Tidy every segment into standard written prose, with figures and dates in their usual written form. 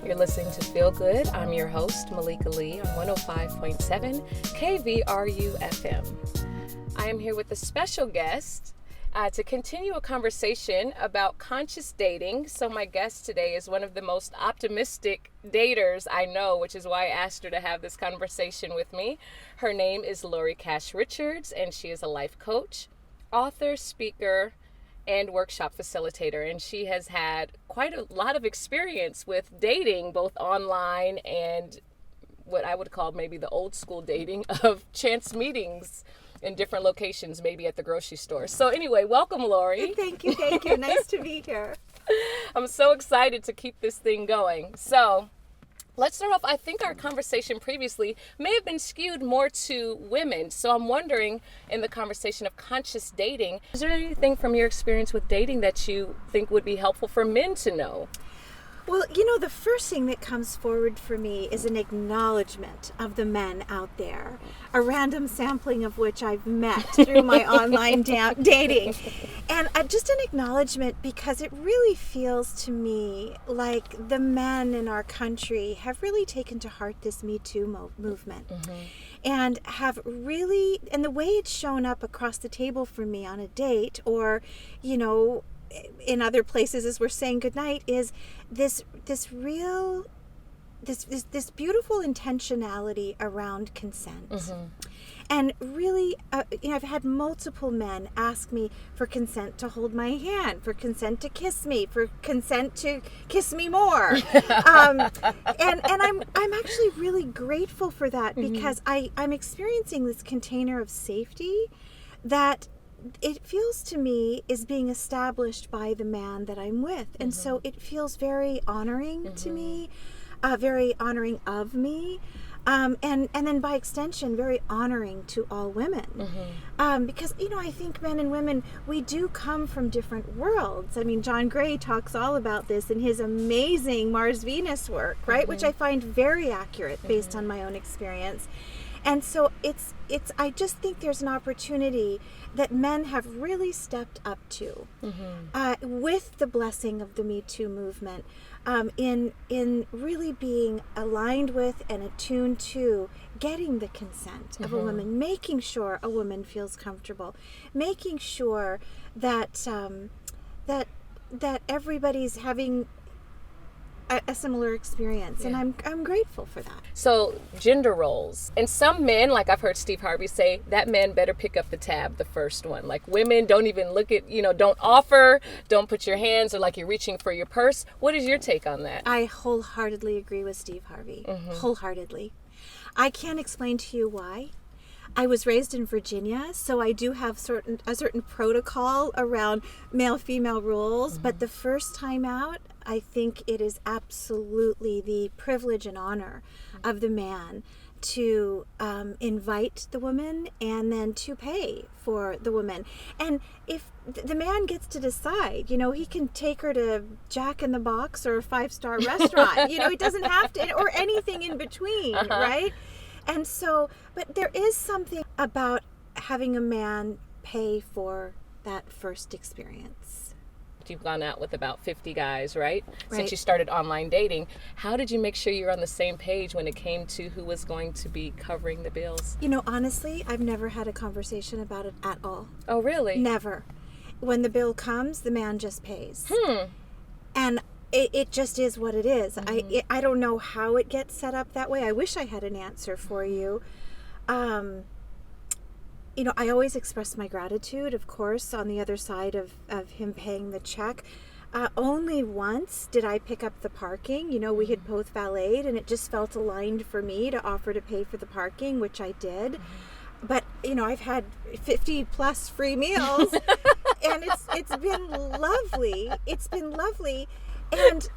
You're listening to Feel Good. I'm your host, Malika Lee, on 105.7 KVRU FM. I am here with a special guest to continue a conversation about conscious dating. So my guest today is one of the most optimistic daters I know, which is why I asked her to have this conversation with me. Her name is Lori Cash Richards, and she is a life coach, author, speaker, and workshop facilitator. And she has had quite a lot of experience with dating, both online and what I would call maybe the old school dating of chance meetings in different locations, maybe at the grocery store. So anyway, welcome, Lori. Thank you. Nice to be here. I'm so excited to keep this thing going. So let's start off. I think our conversation previously may have been skewed more to women. So I'm wondering, in the conversation of conscious dating, is there anything from your experience with dating that you think would be helpful for men to know? Well, the first thing that comes forward for me is an acknowledgement of the men out there, a random sampling of which I've met through my online dating. And just an acknowledgement, because it really feels to me like the men in our country have really taken to heart this Me Too movement. Mm-hmm. And have really, and the way it's shown up across the table for me on a date, or, in other places as we're saying goodnight, is this beautiful intentionality around consent. Mm-hmm. And really, I've had multiple men ask me for consent to hold my hand, for consent to kiss me, for consent to kiss me more. And I'm actually really grateful for that, because I'm experiencing this container of safety that it feels to me is being established by the man that I'm with. And so it feels very honoring to me, very honoring of me. And then by extension, very honoring to all women. Because, I think men and women, we do come from different worlds. I mean, John Gray talks all about this in his amazing Mars-Venus work, right? Which I find very accurate based on my own experience. And so I just think there's an opportunity that men have really stepped up to with the blessing of the Me Too movement, in really being aligned with and attuned to getting the consent of a woman, making sure a woman feels comfortable, making sure that that everybody's having a similar experience. Yeah. And I'm grateful for that. So gender roles, and some men, like I've heard Steve Harvey say, that man better pick up the tab, the first one. Like, women don't even look at, don't offer, don't put your hands, or like you're reaching for your purse. What is your take on that? I wholeheartedly agree with Steve Harvey. Wholeheartedly. I can't explain to you why. I was raised in Virginia, so I do have a certain protocol around male-female rules, but the first time out, I think it is absolutely the privilege and honor of the man to invite the woman and then to pay for the woman. And if the man gets to decide, he can take her to Jack in the Box or a 5-star restaurant. He doesn't have to, or anything in between, right? And so, but there is something about having a man pay for that first experience. You've gone out with about 50 guys, right? Since you started online dating. How did you make sure you were on the same page when it came to who was going to be covering the bills? Honestly, I've never had a conversation about it at all. Oh, really? Never. When the bill comes, the man just pays. And it just is what it is. I don't know how it gets set up that way. I wish I had an answer for you. I always express my gratitude, of course, on the other side of him paying the check. Only once did I pick up the parking. We had both valeted, and it just felt aligned for me to offer to pay for the parking, which I did. But, I've had 50 plus free meals, and it's been lovely. It's been lovely. And,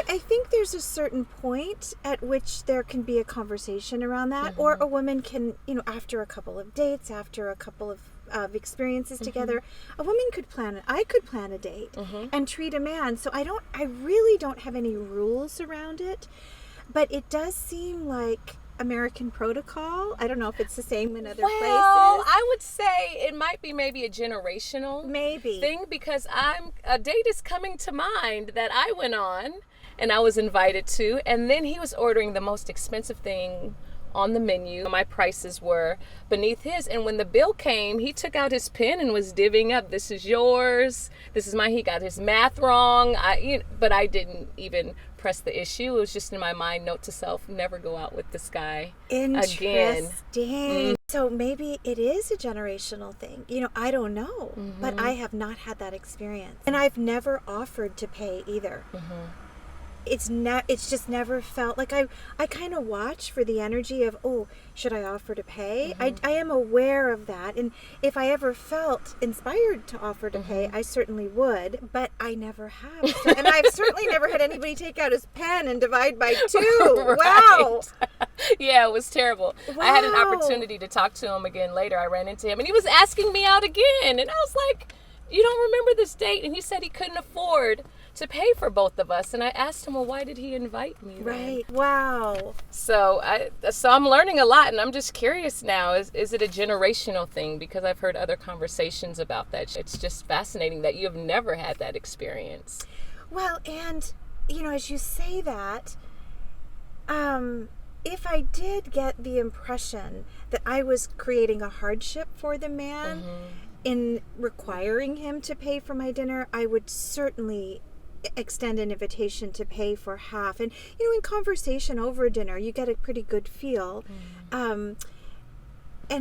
I think there's a certain point at which there can be a conversation around that, or a woman can, after a couple of dates, after a couple of experiences together, a woman could I could plan a date and treat a man. So I really don't have any rules around it, but it does seem like American protocol. I don't know if it's the same in other places. Well, I would say it might be maybe a generational thing, because a date is coming to mind that I went on, and I was invited to. And then he was ordering the most expensive thing on the menu. My prices were beneath his, and when the bill came, he took out his pen and was divvying up, this is yours, this is mine. He got his math wrong. But I didn't even press the issue. It was just in my mind, note to self, never go out with this guy again. Interesting. So maybe it is a generational thing. I don't know, but I have not had that experience, and I've never offered to pay either. It's just never felt like I kind of watch for the energy of, oh, should I offer to pay? I am aware of that, and if I ever felt inspired to offer to pay, I certainly would, but I never have. And I've certainly never had anybody take out his pen and divide by 2. Right. Wow. Yeah, it was terrible. Wow. I had an opportunity to talk to him again later. I ran into him and he was asking me out again, and I was like, you don't remember this date? And he said he couldn't afford to pay for both of us. And I asked him, well, why did he invite me then? Right. Wow. So I'm learning a lot, and I'm just curious now, is it a generational thing? Because I've heard other conversations about that. It's just fascinating that you have never had that experience. Well, and, as you say that, if I did get the impression that I was creating a hardship for the man in requiring him to pay for my dinner, I would certainly extend an invitation to pay for half. And in conversation over dinner, you get a pretty good feel. And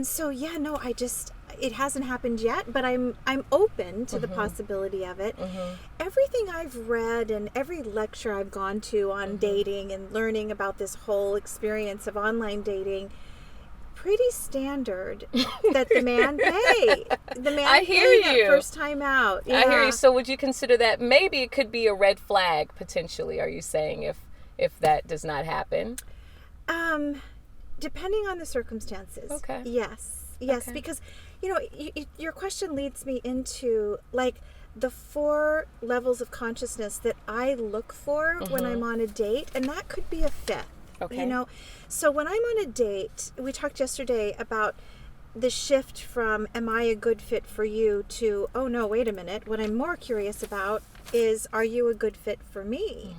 so it hasn't happened yet, but I'm open to the possibility of it. Everything I've read and every lecture I've gone to on dating and learning about this whole experience of online dating, pretty standard that the man pay. The man I hear you. First time out. Yeah. I hear you. So would you consider that maybe it could be a red flag potentially? Are you saying if that does not happen? Depending on the circumstances. Okay. Yes, okay. Because your question leads me into like the 4 levels of consciousness that I look for when I'm on a date, and that could be a 5th. Okay. So when I'm on a date, we talked yesterday about the shift from am I a good fit for you to, oh no, wait a minute, what I'm more curious about is, are you a good fit for me?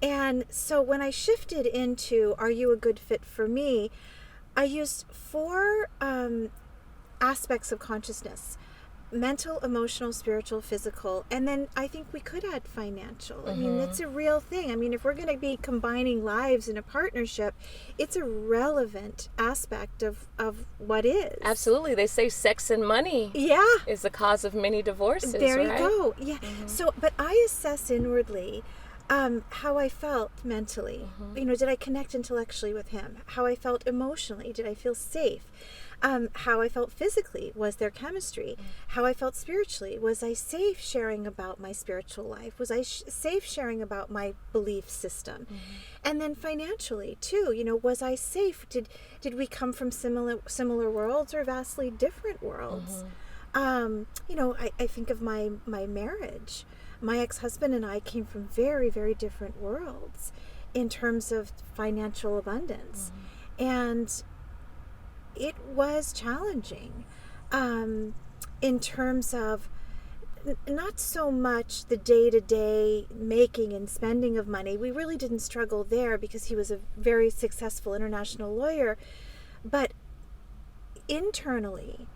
And so when I shifted into are you a good fit for me, I used 4 aspects of consciousness: mental, emotional, spiritual, physical, and then I think we could add financial. I mean, it's a real thing. I mean, if we're going to be combining lives in a partnership, it's a relevant aspect of what is. Absolutely. They say sex and money is the cause of many divorces. There right? you go. Yeah. So, but I assess inwardly how I felt mentally. Did I connect intellectually with him? How I felt emotionally? Did I feel safe? How I felt physically, was there chemistry? How I felt spiritually, was I safe sharing about my spiritual life? Was I safe sharing about my belief system? And then financially too, was I safe? Did we come from similar worlds or vastly different worlds? I think of my marriage. My ex-husband and I came from very, very different worlds in terms of financial abundance. And it was challenging in terms of not so much the day-to-day making and spending of money. We really didn't struggle there because he was a very successful international lawyer. But internally,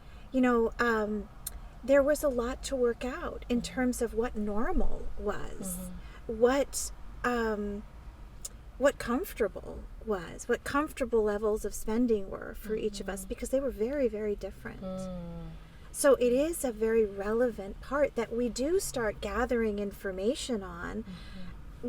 there was a lot to work out in terms of what normal was, what comfortable was, what comfortable levels of spending were for each of us, because they were very, very different. So it is a very relevant part that we do start gathering information on,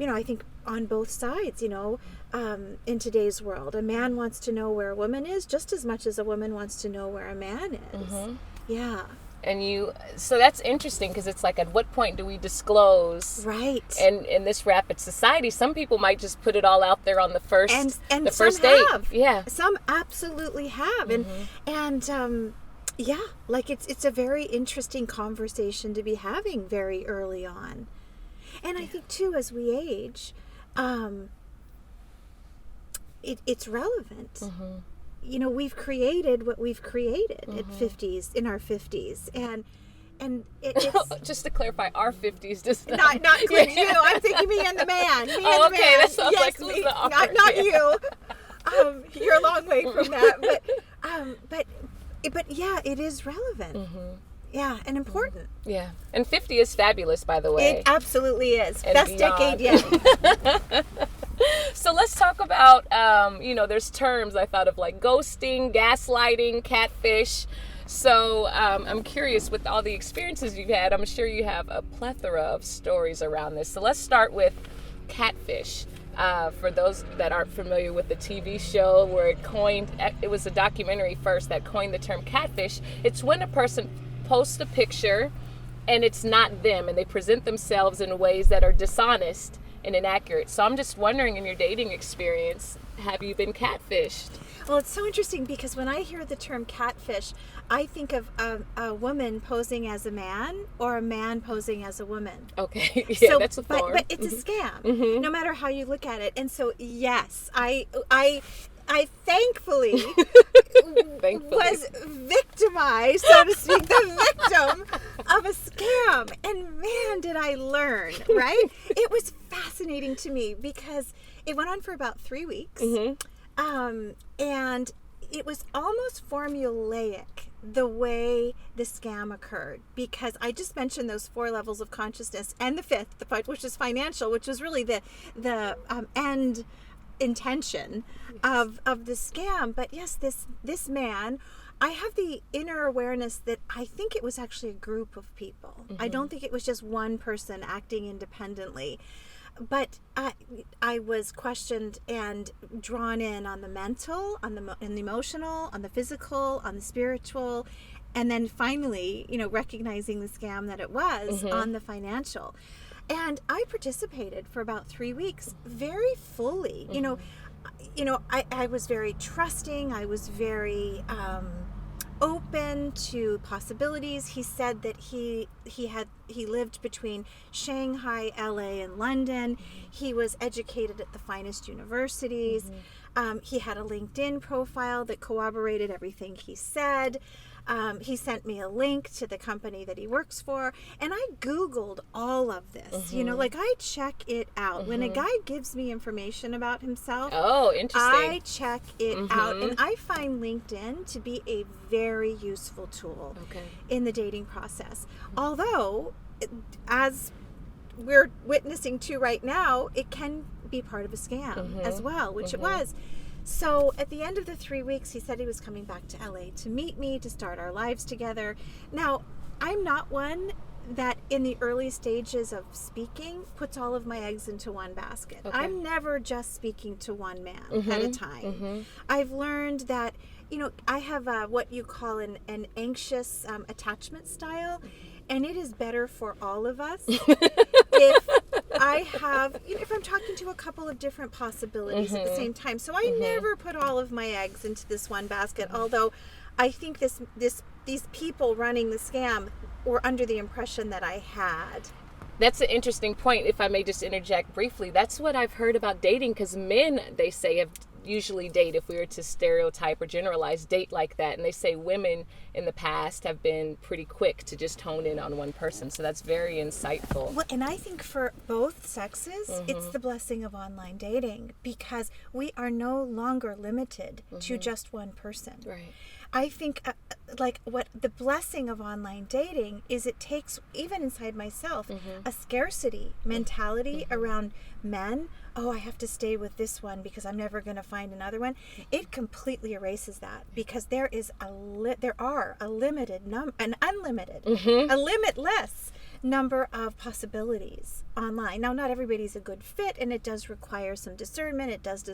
I think on both sides, in today's world. A man wants to know where a woman is just as much as a woman wants to know where a man is. Yeah. And so that's interesting, because it's like, at what point do we disclose? Right. And in this rapid society, some people might just put it all out there on the first and the first some date. Have. Yeah. Some absolutely have. And it's a very interesting conversation to be having very early on. And I think too, as we age, it's relevant. We've created what we've created in our 50s, and And it's just to clarify, our 50s does not include you. I'm thinking me and the man. Me and the okay, man. that sounds yes, like who's me, the R? not you. You're a long way from that, but yeah, it is relevant. Mm-hmm. Yeah, and important. Yeah, and 50 is fabulous, by the way. It absolutely is. And Best beyond. decade yet. So let's talk about, there's terms I thought of like ghosting, gaslighting, catfish. So I'm curious, with all the experiences you've had, I'm sure you have a plethora of stories around this. So let's start with catfish. For those that aren't familiar with the TV show where it was a documentary first that coined the term catfish. It's when a person posts a picture and it's not them, and they present themselves in ways that are dishonest and inaccurate. So I'm just wondering, in your dating experience, have you been catfished? Well, it's so interesting because when I hear the term catfish, I think of a woman posing as a man or a man posing as a woman. Okay, yeah, so, that's a form. But it's a scam, no matter how you look at it. And so, yes, I thankfully was victimized, so to speak, the victim of a scam. And man, did I learn, right? It was fascinating to me because it went on for about 3 weeks. And it was almost formulaic the way the scam occurred, because I just mentioned those 4 levels of consciousness, and the 5th, which is financial, which was really the end intention of the scam. But yes, this man, I have the inner awareness that I think it was actually a group of people. I don't think it was just one person acting independently. But I was questioned and drawn in on the mental, on the emotional, on the physical, on the spiritual, and then finally, recognizing the scam that it was on the financial. And I participated for about 3 weeks very fully. I was very trusting. I was very open to possibilities. He said that he lived between Shanghai, LA, and London. He was educated at the finest universities. He had a LinkedIn profile that corroborated everything he said. He sent me a link to the company that he works for, and I Googled all of this. I check it out. When a guy gives me information about himself, oh, interesting, I check it out, and I find LinkedIn to be a very useful tool in the dating process. Although, as we're witnessing to right now, it can be part of a scam as well, which it was. So at the end of the 3 weeks, he said he was coming back to LA to meet me, to start our lives together. Now, I'm not one that in the early stages of speaking puts all of my eggs into one basket. I'm never just speaking to one man at a time. I've learned that, I have what you call an anxious attachment style, and it is better for all of us if if I'm talking to a couple of different possibilities at the same time. So I never put all of my eggs into this one basket, although I think these people running the scam were under the impression that I had. That's an interesting point, if I may just interject briefly. That's what I've heard about dating, because men, they say, have usually date, if we were to stereotype or generalize, date like that. And they say women in the past have been pretty quick to just hone in on one person. So that's very insightful. Well, and I think for both sexes, it's the blessing of online dating, because we are no longer limited to just one person. Right. I think what the blessing of online dating is, it takes, even inside myself, a scarcity mentality around men. Oh, I have to stay with this one because I'm never going to find another one. It completely erases that, because there are a limited an unlimited, a limitless number of possibilities online. Now, not everybody's a good fit, and it does require some discernment. It does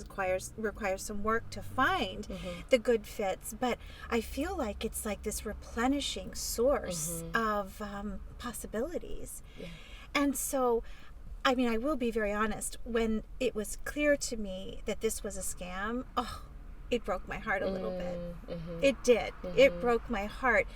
require some work to find the good fits. But I feel like it's like this replenishing source of possibilities. Yeah. And so, I mean, I will be very honest. When it was clear to me that this was a scam, it broke my heart a little bit. It did. It broke my heart.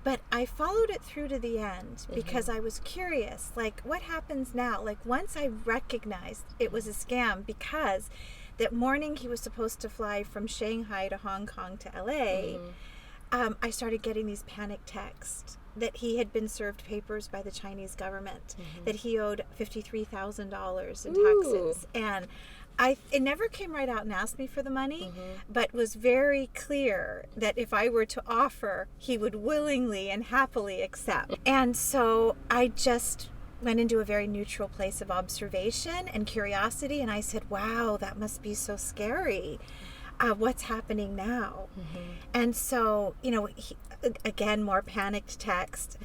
But I followed it through to the end because I was curious, like, what happens now? Like, once I recognized it was a scam, because that morning he was supposed to fly from Shanghai to Hong Kong to LA, I started getting these panic texts that he had been served papers by the Chinese government, that he owed $53,000 in taxes. And it never came right out and asked me for the money, but was very clear that if I were to offer, he would willingly and happily accept. And so I just went into a very neutral place of observation and curiosity, and I said, wow, that must be so scary. What's happening now? And so, again, more panicked text,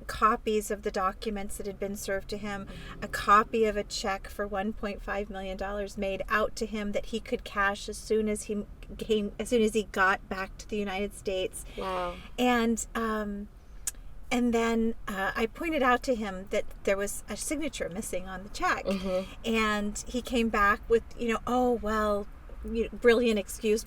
copies of the documents that had been served to him, a copy of a check for $1.5 million made out to him that he could cash as soon as he got back to the United States. Wow. And then I pointed out to him that there was a signature missing on the check. And he came back with, oh, well, brilliant excuse,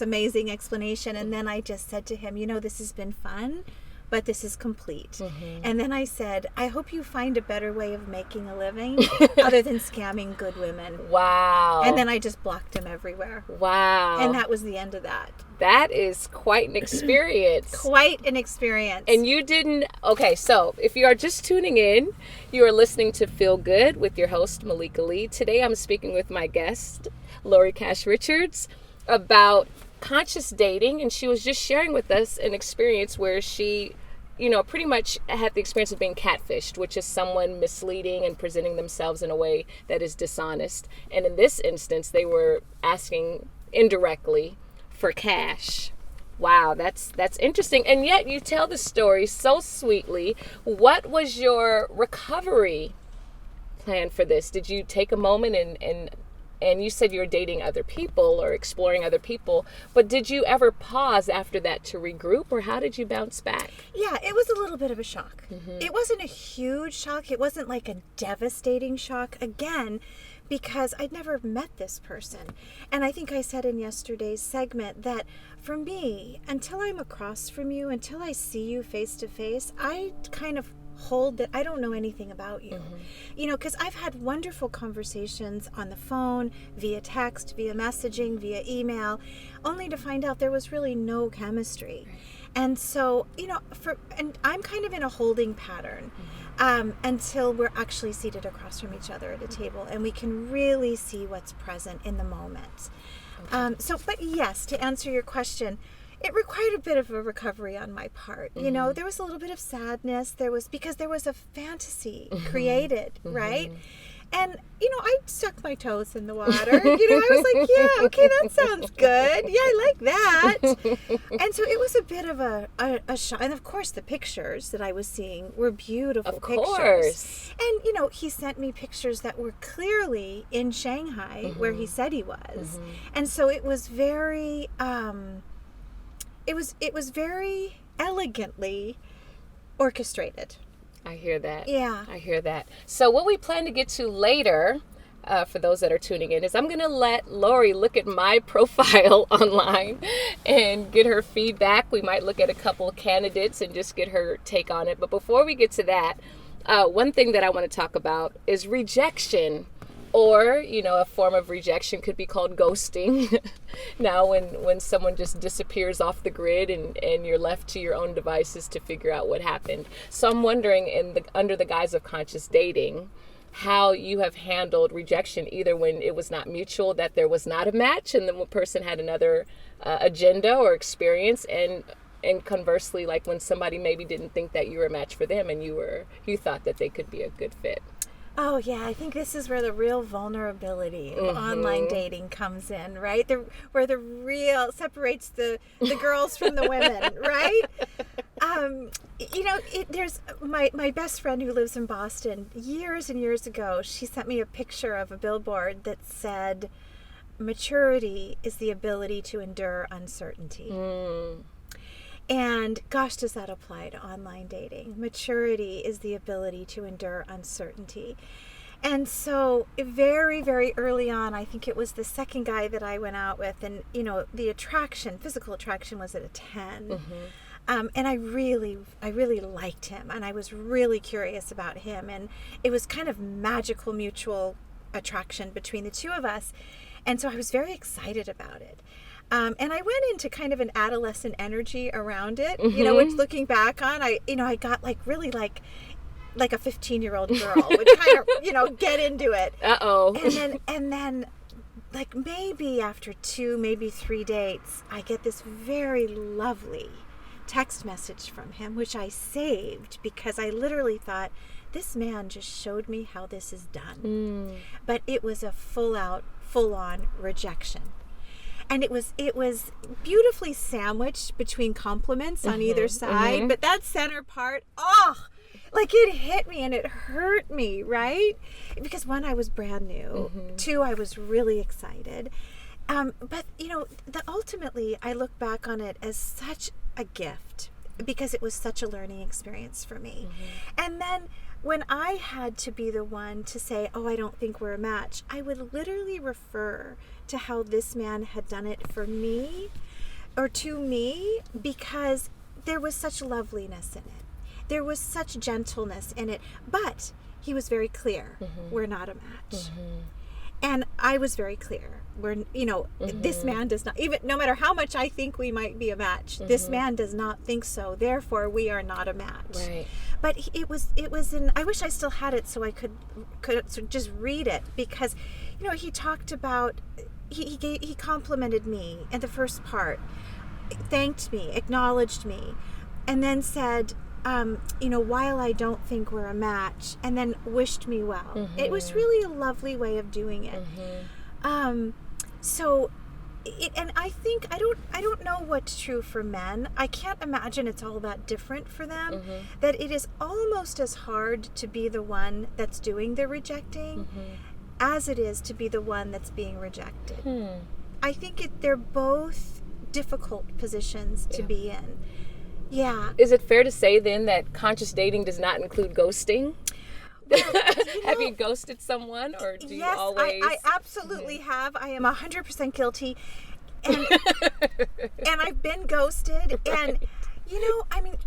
amazing explanation. And then I just said to him, this has been fun, but this is complete. And then I said, I hope you find a better way of making a living other than scamming good women. Wow. And then I just blocked him everywhere. Wow. And that was the end of that. That is quite an experience. Quite an experience. And you didn't... Okay, so if you are just tuning in, you are listening to Feel Good with your host, Malika Lee. Today I'm speaking with my guest, Lori Cash Richards, about conscious dating. And she was just sharing with us an experience where she, pretty much had the experience of being catfished, which is someone misleading and presenting themselves in a way that is dishonest. And in this instance, they were asking indirectly for cash. Wow, that's interesting. And yet you tell the story so sweetly. What was your recovery plan for this? Did you take a moment and you said you were dating other people or exploring other people, but did you ever pause after that to regroup, or how did you bounce back? Yeah, it was a little bit of a shock. It wasn't a huge shock. It wasn't like a devastating shock. Again, because I'd never met this person. And I think I said in yesterday's segment that for me, until I'm across from you, until I see you face to face, I kind of hold that I don't know anything about you. Because I've had wonderful conversations on the phone, via text, via messaging, via email, only to find out there was really no chemistry. And so, and I'm kind of in a holding pattern. Until we're actually seated across from each other at a table and we can really see what's present in the moment. But yes, to answer your question, it required a bit of a recovery on my part. There was a little bit of sadness. Because there was a fantasy created, right? And, I stuck my toes in the water. I was like, yeah, okay, that sounds good. Yeah, I like that. And so it was a bit of a shock. And, of course, the pictures that I was seeing were beautiful pictures. Of course. And, he sent me pictures that were clearly in Shanghai, where he said he was. And so it was very, it was very elegantly orchestrated. I hear that. Yeah. I hear that. So what we plan to get to later, for those that are tuning in, is I'm going to let Lori look at my profile online and get her feedback. We might look at a couple of candidates and just get her take on it. But before we get to that, one thing that I want to talk about is rejection. Or, a form of rejection could be called ghosting. Now, when someone just disappears off the grid and you're left to your own devices to figure out what happened. So I'm wondering, under the guise of conscious dating, how you have handled rejection, either when it was not mutual, that there was not a match, and then one person had another agenda or experience, and conversely, like when somebody maybe didn't think that you were a match for them and you thought that they could be a good fit. Oh, yeah. I think this is where the real vulnerability of online dating comes in, right? Where the real separates the girls from the women, right? There's my best friend who lives in Boston. Years and years ago, she sent me a picture of a billboard that said, "Maturity is the ability to endure uncertainty." And gosh, does that apply to online dating? Maturity is the ability to endure uncertainty. And so very, very early on, I think it was the second guy that I went out with, and, the physical attraction was at a 10. And I really liked him, and I was really curious about him. And it was kind of magical mutual attraction between the two of us. And so I was very excited about it. And I went into kind of an adolescent energy around it, which looking back on, I got like really like a 15-year-old girl would kind of, get into it. Uh-oh. And then like maybe after 2, maybe 3 dates, I get this very lovely text message from him, which I saved because I literally thought, this man just showed me how this is done. But it was a full-on rejection. And it was beautifully sandwiched between compliments on either side. But that center part, like it hit me and it hurt me, right? Because 1, I was brand new. 2, I was really excited. But, ultimately, I look back on it as such a gift because it was such a learning experience for me. And then when I had to be the one to say, I don't think we're a match, I would literally refer to how this man had done it for me or to me because there was such loveliness in it. There was such gentleness in it. But he was very clear, we're not a match. And I was very clear. This man does not, even no matter how much I think we might be a match, this man does not think so. Therefore, we are not a match. Right. But it was I wish I still had it so I could just read it because, he talked about, he complimented me in the first part, thanked me, acknowledged me, and then said, while I don't think we're a match, and then wished me well. It was really a lovely way of doing it. And I think I don't know what's true for men. I can't imagine it's all that different for them. That it is almost as hard to be the one that's doing the rejecting as it is to be the one that's being rejected. I think they're both difficult positions to be in. Yeah. Is it fair to say then that conscious dating does not include ghosting? Well, have you ghosted someone, or do you always? Yes, I absolutely have. I am 100% guilty, and I've been ghosted. Right. And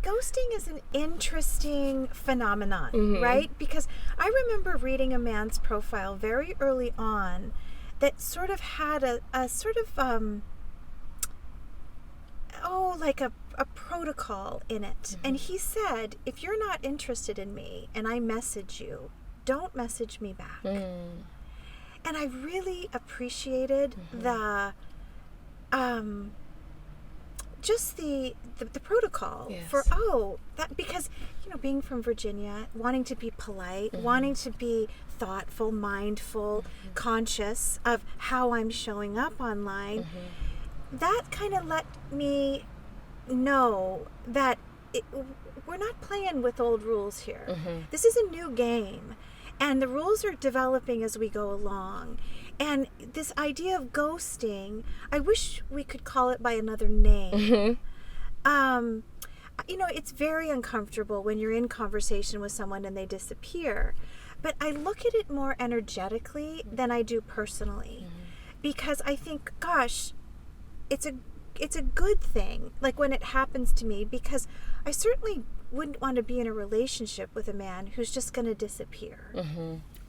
ghosting is an interesting phenomenon, right? Because I remember reading a man's profile very early on that sort of had a sort of like a protocol in it. And he said, if you're not interested in me and I message you, don't message me back. And I really appreciated the just the protocol for that, because being from Virginia, wanting to be polite, wanting to be thoughtful, mindful, conscious of how I'm showing up online, that kind of let me know that we're not playing with old rules here. This is a new game, and the rules are developing as we go along. And this idea of ghosting, I wish we could call it by another name. It's very uncomfortable when you're in conversation with someone and they disappear. But I look at it more energetically than I do personally, because I think, gosh, it's a good thing, like when it happens to me, because I certainly wouldn't want to be in a relationship with a man who's just going to disappear.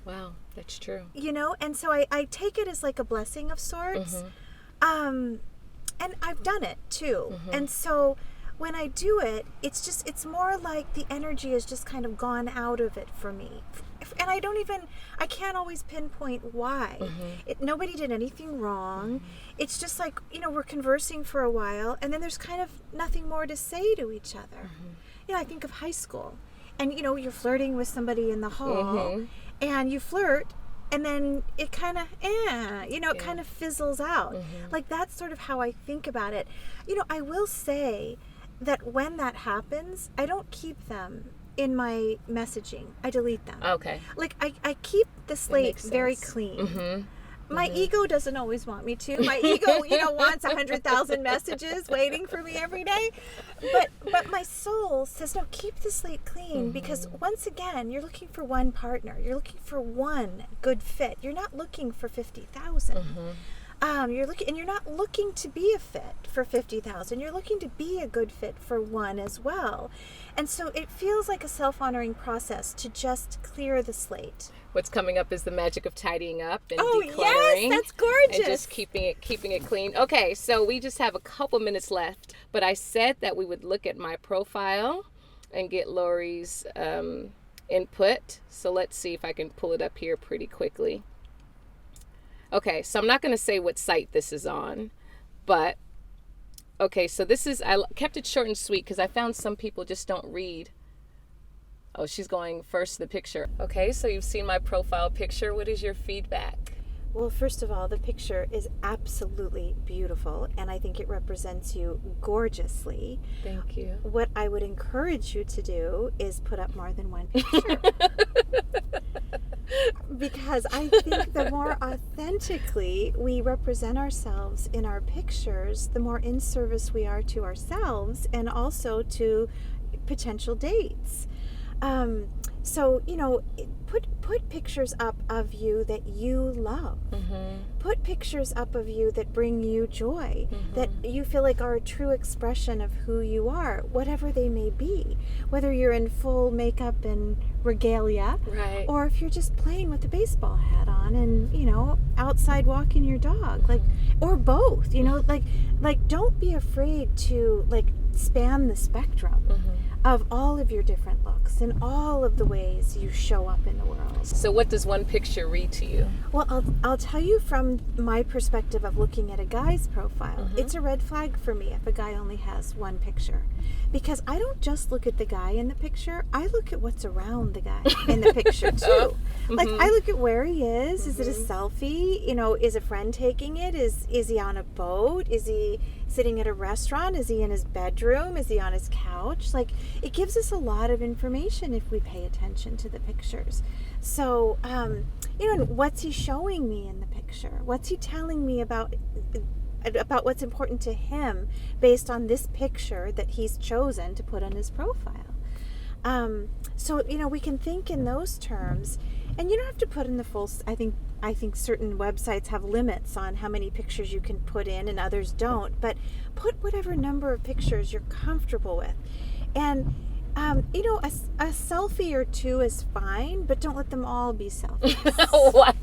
Wow, that's true. And so I take it as like a blessing of sorts. And I've done it too. And so when I do it, it's more like the energy has just kind of gone out of it for me. And I can't always pinpoint why. Nobody did anything wrong. It's just like, we're conversing for a while, and then there's kind of nothing more to say to each other. I think of high school, and you're flirting with somebody in the hall, and you flirt, and then it kind of, it kind of fizzles out. Like, that's sort of how I think about it. I will say that when that happens, I don't keep them in my messaging. I delete them. Okay. Like, I keep the slate very clean. My ego doesn't always want me to. My ego, wants 100,000 messages waiting for me every day. But my soul says, no, keep the slate clean, because once again, you're looking for one partner. You're looking for one good fit. You're not looking for 50,000. you're not looking to be a fit for 50,000. You're looking to be a good fit for one as well. And so it feels like a self-honoring process to just clear the slate. What's coming up is the magic of tidying up and decluttering. Yes, that's gorgeous. And just keeping it clean. Okay, so we just have a couple minutes left, but I said that we would look at my profile and get Lori's input. So let's see if I can pull it up here pretty quickly. Okay, so I'm not going to say what site this is on, but okay, so I kept it short and sweet because I found some people just don't read. Oh, she's going first, the picture. Okay, so you've seen my profile picture. What is your feedback? Well, first of all, the picture is absolutely beautiful, and I think it represents you gorgeously. Thank you. What I would encourage you to do is put up more than one picture. Because I think the more authentically we represent ourselves in our pictures, the more in service we are to ourselves and also to potential dates. So, put pictures up of you that you love. Mm-hmm. Put pictures up of you that bring you joy, that you feel like are a true expression of who you are, whatever they may be. Whether you're in full makeup and regalia, right, or if you're just playing with a baseball hat on and, outside walking your dog, or both, don't be afraid to, span the spectrum of all of your different looks and all of the ways you show up in the world. So what does one picture read to you? Well, I'll tell you from my perspective of looking at a guy's profile. It's a red flag for me if a guy only has one picture. Because I don't just look at the guy in the picture, I look at what's around the guy in the picture too. I look at where he is. Is it a selfie? Is a friend taking it? Is he on a boat? Is he sitting at a restaurant? Is he in his bedroom? Is he on his couch? It gives us a lot of information if we pay attention to the pictures. So, what's he showing me in the picture? What's he telling me about what's important to him based on this picture that he's chosen to put on his profile? So, we can think in those terms, and you don't have to put in the full. I think certain websites have limits on how many pictures you can put in and others don't, but put whatever number of pictures you're comfortable with. And, a selfie or two is fine, but don't let them all be selfies. What?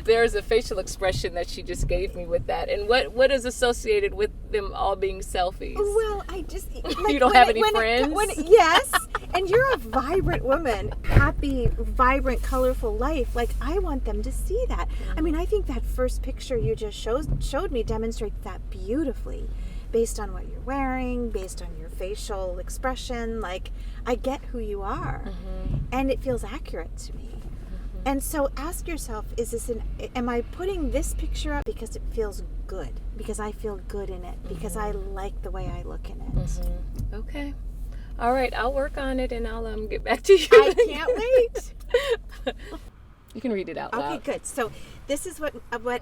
There's a facial expression that she just gave me with that. And what is associated with them all being selfies? Well, I just... you don't have any friends? Yes, and you're a vibrant woman, happy, vibrant, colorful life. I want them to see that. I mean, I think that first picture you just showed me demonstrates that beautifully. Based on what you're wearing, based on your facial expression, I get who you are, and it feels accurate to me. And so ask yourself, am I putting this picture up because it feels good, because I feel good in it, because I like the way I look in it? Okay. All right, I'll work on it and I'll get back to you. I can't wait. You can read it out loud. Okay, good. So this is what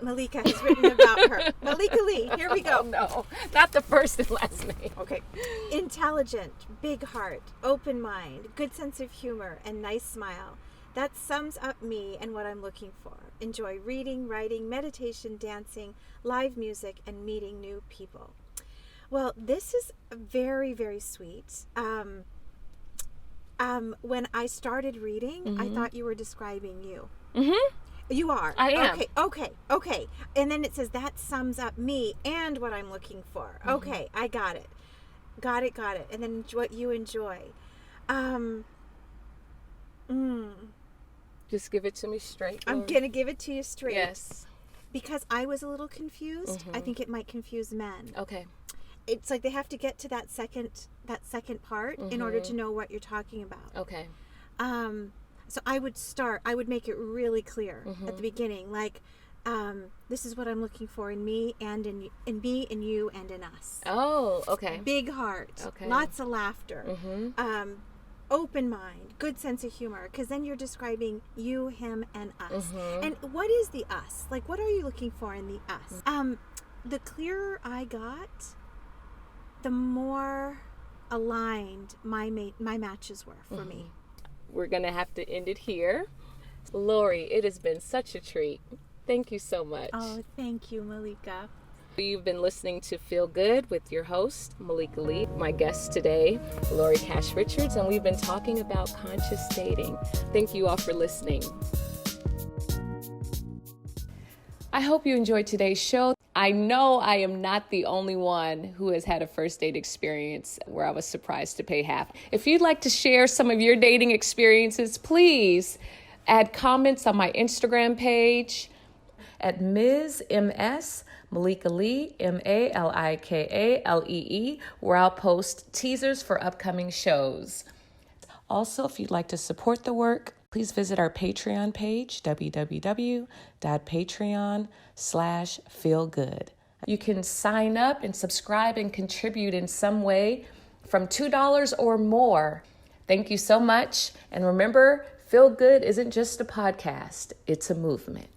Malika has written about her. Malika Lee, here we go. Oh, no, not the first and last name. Okay. Intelligent, big heart, open mind, good sense of humor, and nice smile. That sums up me and what I'm looking for. Enjoy reading, writing, meditation, dancing, live music, and meeting new people. Well, this is very, very sweet. When I started reading, I thought you were describing you. You are. I am. Okay. And then it says that sums up me and what I'm looking for. Okay, I got it. Got it. And then what you enjoy. Just give it to me straight. I'm going to give it to you straight. Yes. Because I was a little confused. I think it might confuse men. Okay. It's like they have to get to that second part in order to know what you're talking about. Okay. So I would make it really clear at the beginning, this is what I'm looking for in me and in me, in you, and in us. Oh, okay. Big heart. Okay. Lots of laughter. Open mind, good sense of humor, because then you're describing you, him, and us. And what is the us? What are you looking for in the us? The clearer I got, the more aligned my matches were for me. We're going to have to end it here. Lori, it has been such a treat. Thank you so much. Oh, thank you, Malika. You've been listening to Feel Good with your host, Malika Lee. My guest today, Lori Cash Richards, and we've been talking about conscious dating. Thank you all for listening. I hope you enjoyed today's show. I know I am not the only one who has had a first date experience where I was surprised to pay half. If you'd like to share some of your dating experiences, please add comments on my Instagram page at Ms. MS Malika Lee, MALIKALEE, where I'll post teasers for upcoming shows. Also, if you'd like to support the work, please visit our Patreon page, www.patreon.com/feelgood. You can sign up and subscribe and contribute in some way from $2 or more. Thank you so much. And remember, Feel Good isn't just a podcast, it's a movement.